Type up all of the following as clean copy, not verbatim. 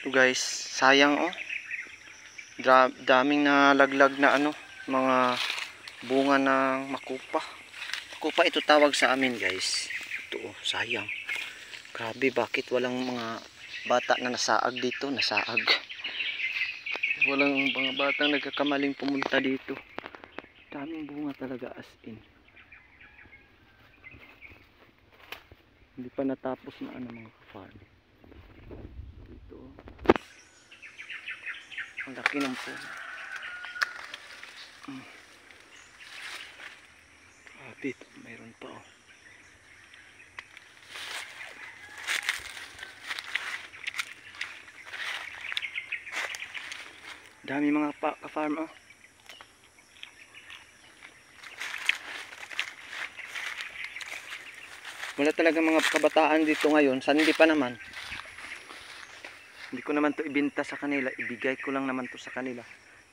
Ito guys, sayang oh. Daming nalaglag na ano, mga bunga ng makupa. Makupa ito tawag sa amin guys. Ito oh, sayang. Grabe, bakit walang mga bata na nasaag dito? Nasaag. Walang mga batang nagkakamaling pumunta dito. Daming bunga talaga as in. Hindi pa natapos na ano mga farm. Ito. Ang laki ng puno. Grabe, mayroon pa oh. Dami mga ka-farm oh. Wala talaga mga kabataan dito ngayon. Sandi pa naman. Hindi ko naman to ibenta sa kanila. Ibigay ko lang naman to sa kanila.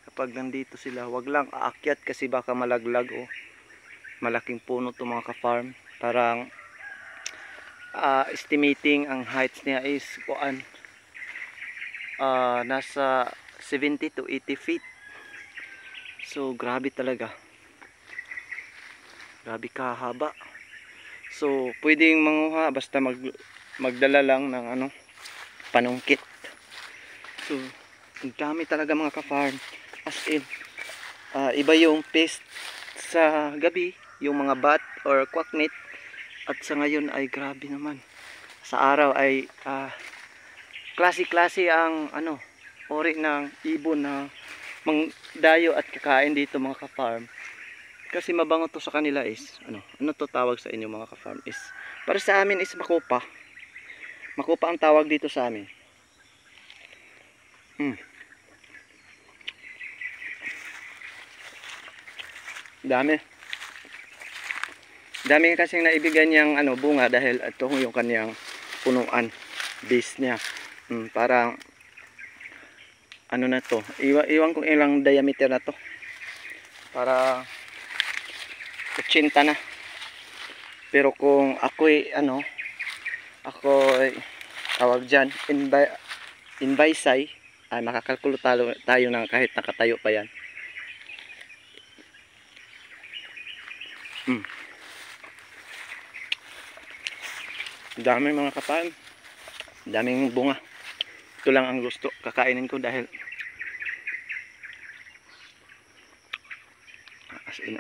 Kapag nandito sila, wag lang aakyat kasi baka malaglag oh. Malaking puno to mga ka-farm. Parang estimating ang heights niya is nasa 70 to 80 feet. So grabe talaga. Grabe kahaba. So pwedeng manguha basta magdala lang ng ano, panungkit. So ang dami talaga mga ka-farm. As in iba yung pest sa gabi, yung mga bat or quacknet, at sa ngayon ay grabe naman. Sa araw ay klase-klase ang ano, ori ng ibon na mangdayo at kakain dito mga ka-farm. Kasi mabango to sa kanila is ano to tawag sa inyo mga ka-farm is, para sa amin is makupa. Makupa ang tawag dito sa amin. Dami kasing naibigay niyang ano, bunga dahil ito yung kanyang punuan, base niya. Parang ano na to, iwan kung ilang diameter na to, para 80 na. Pero kung ako'y tawag dyan invisay, ay makakalkulo tayo ng kahit nakatayo pa yan. Daming mga ka-farm, daming bunga. Ito lang ang gusto kakainin ko dahil as in